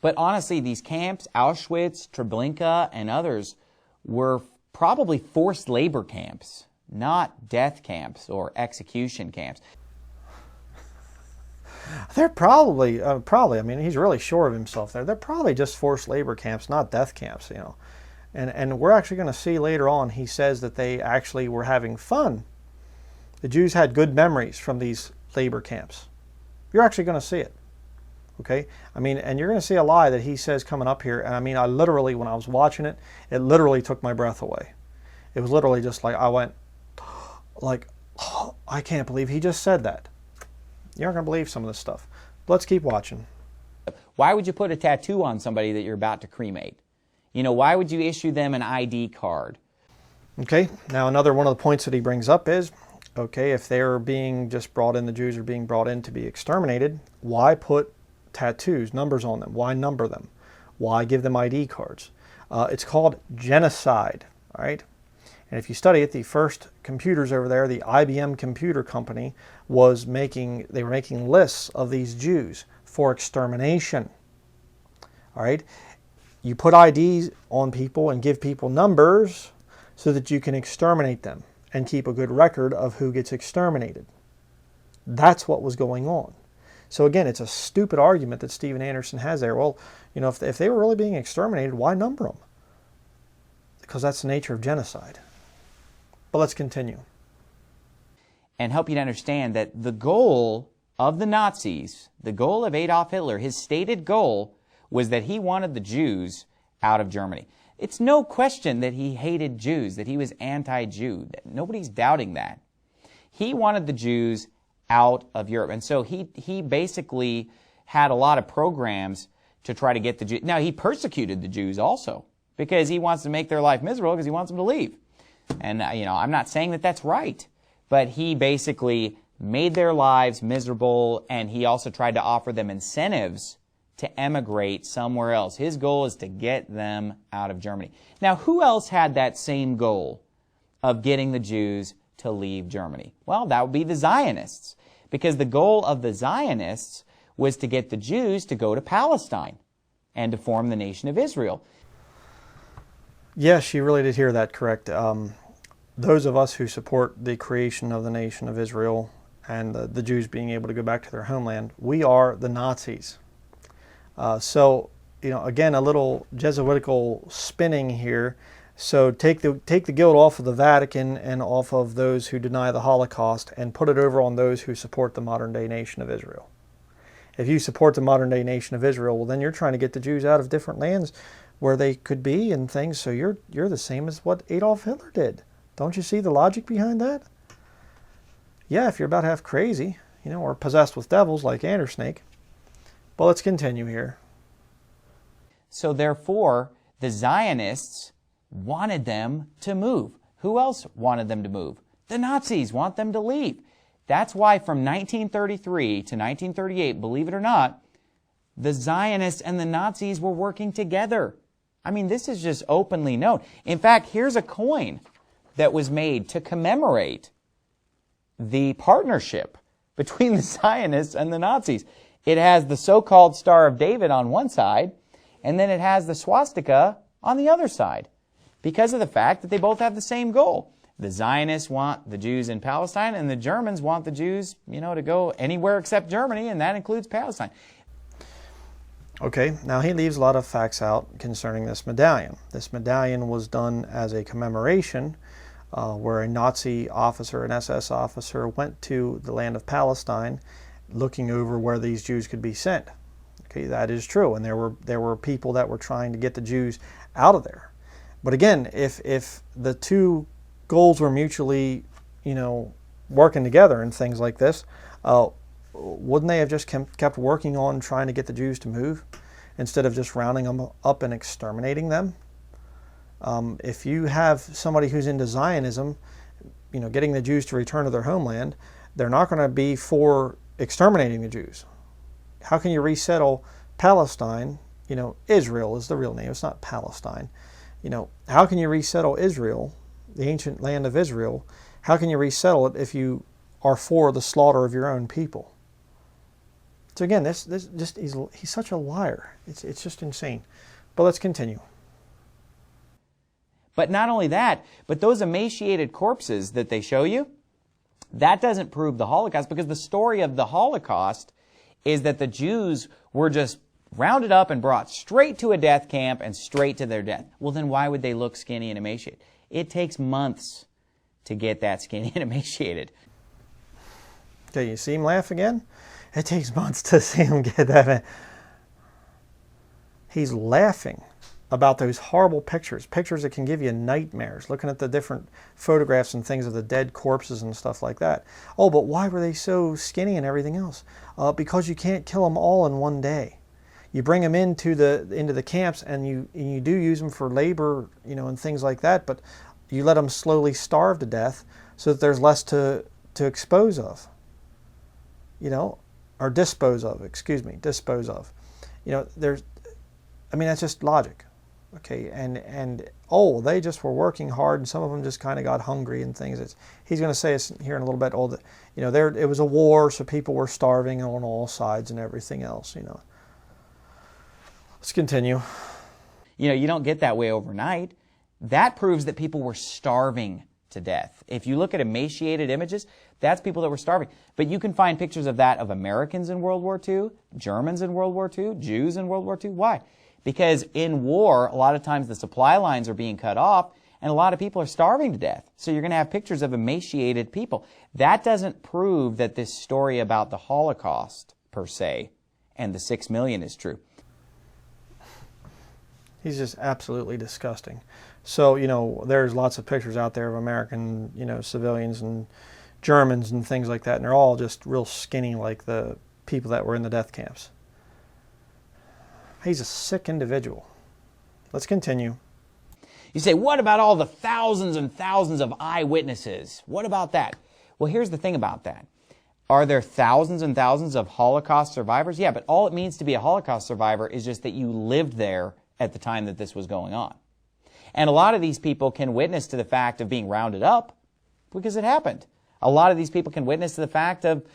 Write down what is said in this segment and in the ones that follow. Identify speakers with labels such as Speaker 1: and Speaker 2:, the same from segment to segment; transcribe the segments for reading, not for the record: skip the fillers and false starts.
Speaker 1: But honestly, these camps, Auschwitz, Treblinka, and others, were probably forced labor camps, not death camps or execution camps.
Speaker 2: They're probably, I mean, he's really sure of himself there. They're probably just forced labor camps, not death camps, you know. And we're actually going to see later on, he says that they actually were having fun. The Jews had good memories from these labor camps. You're actually going to see it. Okay? I mean, and you're going to see a lie that he says coming up here. And I mean, I literally, when I was watching it, it literally took my breath away. It was literally just like, I went, like, oh, I can't believe he just said that. You're not going to believe some of this stuff. But let's keep watching.
Speaker 1: Why would you put a tattoo on somebody that you're about to cremate? You know, why would you issue them an ID card?
Speaker 2: Okay, now another one of the points that he brings up is, okay, if they're being just brought in, the Jews are being brought in to be exterminated, why put tattoos, numbers on them? Why number them? Why give them ID cards? It's called genocide, all right? And if you study it, the first computers over there, the IBM computer company, they were making lists of these Jews for extermination, all right? You put IDs on people and give people numbers so that you can exterminate them and keep a good record of who gets exterminated. That's what was going on. So again, it's a stupid argument that Steven Anderson has there. Well, you know, if they were really being exterminated, why number them? Because that's the nature of genocide. But let's continue.
Speaker 1: And help you to understand that the goal of the Nazis, the goal of Adolf Hitler, his stated goal was that he wanted the Jews out of Germany. It's no question that he hated Jews, that he was anti-Jew. Nobody's doubting that. He wanted the Jews out of Europe. And so he basically had a lot of programs to try to get the Jews. Now, he persecuted the Jews also because he wants to make their life miserable because he wants them to leave. And, you know, I'm not saying that that's right, but he basically made their lives miserable, and he also tried to offer them incentives to emigrate somewhere else. His goal is to get them out of Germany. Now, who else had that same goal of getting the Jews to leave Germany? Well, that would be the Zionists, because the goal of the Zionists was to get the Jews to go to Palestine and to form the nation of Israel.
Speaker 2: Yes, you really did hear that correct. Those of us who support the creation of the nation of Israel and the Jews being able to go back to their homeland, we are the Nazis. So, you know, again, a little Jesuitical spinning here. So take the guilt off of the Vatican and off of those who deny the Holocaust and put it over on those who support the modern-day nation of Israel. If you support the modern-day nation of Israel, well, then you're trying to get the Jews out of different lands where they could be and things. So you're the same as what Adolf Hitler did. Don't you see the logic behind that? Yeah, if you're about half crazy, you know, or possessed with devils like Andersnake. But let's continue here.
Speaker 1: So therefore, the Zionists wanted them to move. Who else wanted them to move? The Nazis want them to leave. That's why from 1933 to 1938, believe it or not, the Zionists and the Nazis were working together. I mean, this is just openly known. In fact, here's a coin that was made to commemorate the partnership between the Zionists and the Nazis. It has the so-called Star of David on one side, and then it has the swastika on the other side, because of the fact that they both have the same goal. The Zionists want the Jews in Palestine, and the Germans want the Jews, you know, to go anywhere except Germany, and that includes Palestine.
Speaker 2: Okay, now he leaves a lot of facts out concerning this medallion. This medallion was done as a commemoration where a Nazi officer, an SS officer, went to the land of Palestine looking over where these Jews could be sent. Okay, that is true, and there were people that were trying to get the Jews out of there. But again, if the two goals were mutually, you know, working together and things like this, wouldn't they have just kept working on trying to get the Jews to move instead of just rounding them up and exterminating them? If you have somebody who's into Zionism, you know, getting the Jews to return to their homeland, they're not going to be for exterminating the Jews. How can you resettle Palestine? You know, Israel is the real name. It's not Palestine. You know, how can you resettle Israel, the ancient land of Israel? How can you resettle it if you are for the slaughter of your own people? So again, this just he's such a liar. It's just insane. But let's continue.
Speaker 1: But not only that, but those emaciated corpses that they show you, that doesn't prove the Holocaust, because the story of the Holocaust is that the Jews were just rounded up and brought straight to a death camp and straight to their death. Well, then why would they look skinny and emaciated? It takes months to get that skinny and emaciated.
Speaker 2: Okay, you see him laugh again? It takes months to see him get that. He's laughing about those horrible pictures that can give you nightmares, looking at the different photographs and things of the dead corpses and stuff like that. Oh, but why were they so skinny and everything else? Because you can't kill them all in one day. You bring them into the camps, and you do use them for labor, and things like that, but you let them slowly starve to death so that there's less to expose of. Or dispose of, dispose of. That's just logic. Okay, and they just were working hard, and some of them just kind of got hungry and things. He's going to say us here in a little bit. It was a war, so people were starving on all sides and everything else. Let's continue.
Speaker 1: You don't get that way overnight. That proves that people were starving to death. If you look at emaciated images, that's people that were starving. But you can find pictures of that of Americans in World War II, Germans in World War II, Jews in World War II. Why? Because in war, a lot of times the supply lines are being cut off, and a lot of people are starving to death. So you're going to have pictures of emaciated people. That doesn't prove that this story about the Holocaust, per se, and the 6 million is true.
Speaker 2: He's just absolutely disgusting. So, there's lots of pictures out there of American, civilians and Germans and things like that, and they're all just real skinny like the people that were in the death camps. He's a sick individual. Let's continue.
Speaker 1: You say, what about all the thousands and thousands of eyewitnesses? What about that? Well, here's the thing about that. Are there thousands and thousands of Holocaust survivors? Yeah, but all it means to be a Holocaust survivor is just that you lived there at the time that this was going on. And a lot of these people can witness to the fact of being rounded up because it happened. A lot of these people can witness to the fact of,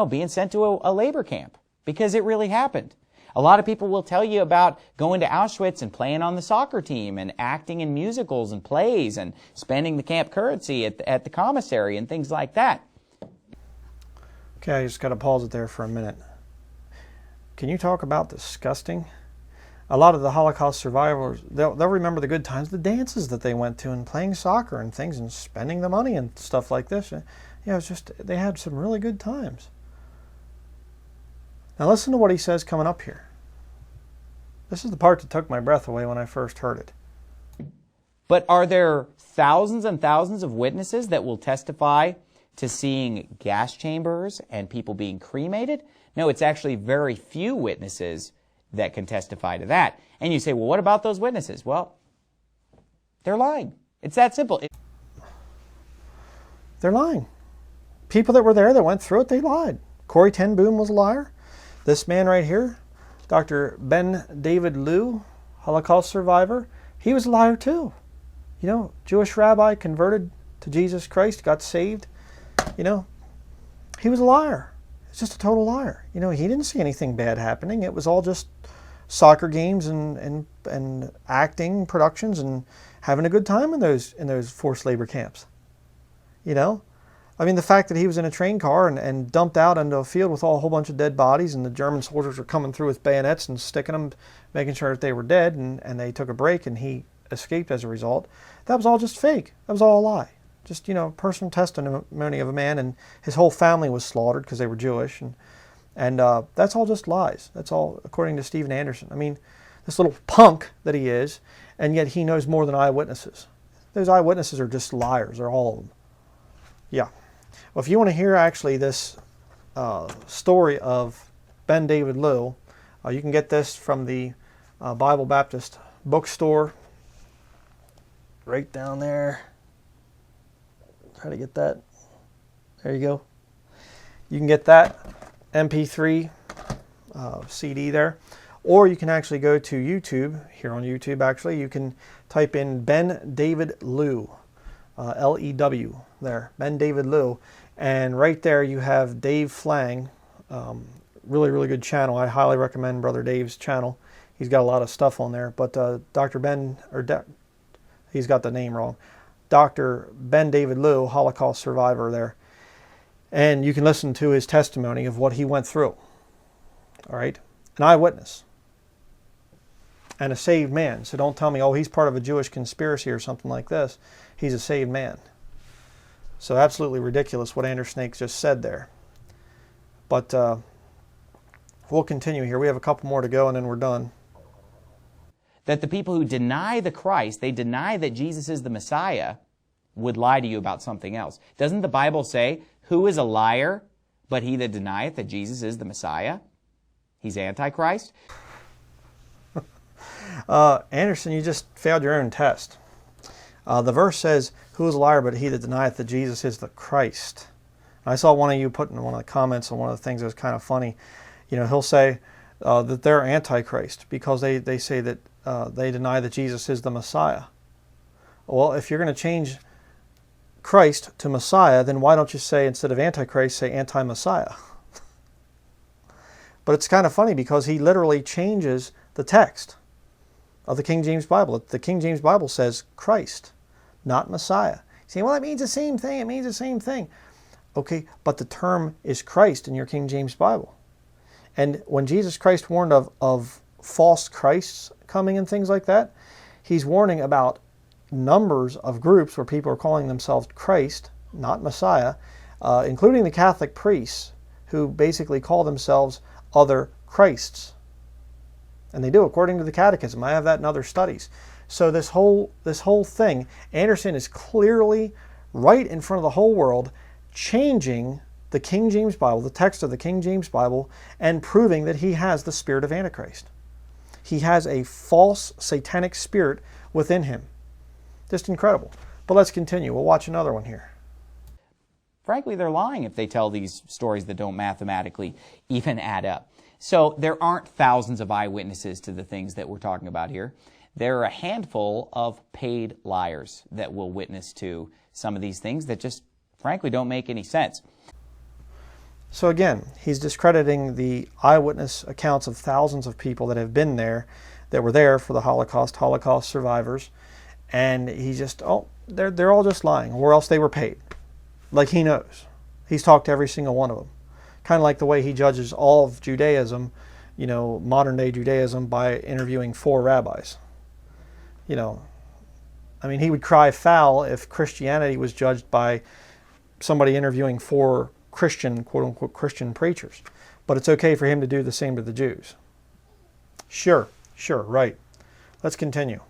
Speaker 1: being sent to a labor camp because it really happened. A lot of people will tell you about going to Auschwitz and playing on the soccer team and acting in musicals and plays and spending the camp currency at the commissary and things like that.
Speaker 2: Okay, I just got to pause it there for a minute. Can you talk about disgusting? A lot of the Holocaust survivors, they'll remember the good times, the dances that they went to and playing soccer and things and spending the money and stuff like this. It's just, they had some really good times. Now listen to what he says coming up here. This is the part that took my breath away when I first heard it.
Speaker 1: But are there thousands and thousands of witnesses that will testify to seeing gas chambers and people being cremated? No, it's actually very few witnesses that can testify to that. And you say, well, what about those witnesses? Well, they're lying. It's that simple.
Speaker 2: They're lying. People that were there that went through it, they lied. Corrie ten Boom was a liar. This man right here, Dr. Ben David Liu, Holocaust survivor, he was a liar too. Jewish rabbi converted to Jesus Christ, got saved. He was a liar. It's just a total liar. He didn't see anything bad happening. It was all just soccer games and acting productions and having a good time in those forced labor camps. The fact that he was in a train car and dumped out into a field with a whole bunch of dead bodies, and the German soldiers were coming through with bayonets and sticking them, making sure that they were dead, and they took a break and he escaped as a result. That was all just fake. That was all a lie. Just, personal testimony of a man, and his whole family was slaughtered because they were Jewish. And that's all just lies. That's all according to Steven Anderson. This little punk that he is, and yet he knows more than eyewitnesses. Those eyewitnesses are just liars. They're all of them. Yeah. Well, if you want to hear actually this story of Ben David Liu, you can get this from the Bible Baptist bookstore right down there. Try to get that. There you go. You can get that MP3 CD there. Or you can actually go to YouTube. Here on YouTube, actually, you can type in Ben David Liu, L-E-W there, Ben David Liu. And right there you have Dave Flang really, really good channel. I highly recommend Brother Dave's channel. He's got a lot of stuff on there. But Dr. Ben, he's got the name wrong. Dr. Ben David Liu, Holocaust survivor there. And you can listen to his testimony of what he went through. All right? An eyewitness. And a saved man. So don't tell me, oh, he's part of a Jewish conspiracy or something like this. He's a saved man. So absolutely ridiculous what Anders Snake just said there. But we'll continue here. We have a couple more to go and then we're done.
Speaker 1: That the people who deny the Christ, they deny that Jesus is the Messiah, would lie to you about something else. Doesn't the Bible say, who is a liar but he that denieth that Jesus is the Messiah? He's Antichrist.
Speaker 2: Anderson, you just failed your own test. The verse says, who is a liar but he that denieth that Jesus is the Christ? And I saw one of you put in one of the comments on one of the things that was kind of funny. You know, he'll say that they're Antichrist because they say that they deny that Jesus is the Messiah. Well, if you're going to change Christ to Messiah, then why don't you say, instead of Antichrist, say anti-Messiah? But it's kind of funny because he literally changes the text of the King James Bible. The King James Bible says Christ, not Messiah. You say, well, it means the same thing. It means the same thing. Okay, but the term is Christ in your King James Bible. And when Jesus Christ warned of false Christs coming and things like that, he's warning about numbers of groups where people are calling themselves Christ, not Messiah, including the Catholic priests who basically call themselves other Christs. And they do, according to the Catechism. I have that in other studies. So this whole thing, Anderson is clearly right in front of the whole world, changing the King James Bible, the text of the King James Bible, and proving that he has the spirit of Antichrist. He has a false satanic spirit within him. Just incredible. But let's continue. We'll watch another one here.
Speaker 1: Frankly, they're lying if they tell these stories that don't mathematically even add up. So there aren't thousands of eyewitnesses to the things that we're talking about here. There are a handful of paid liars that will witness to some of these things that just, frankly, don't make any sense.
Speaker 2: So again, he's discrediting the eyewitness accounts of thousands of people that have been there, that were there for the Holocaust survivors, and he's just, oh, they're all just lying, or else they were paid. Like he knows. He's talked to every single one of them. Kind of like the way he judges all of Judaism, you know, modern day Judaism, by interviewing 4 rabbis. You know, I mean, he would cry foul if Christianity was judged by somebody interviewing 4 Christian, quote-unquote, Christian preachers. But it's okay for him to do the same to the Jews. Sure, right. Let's continue.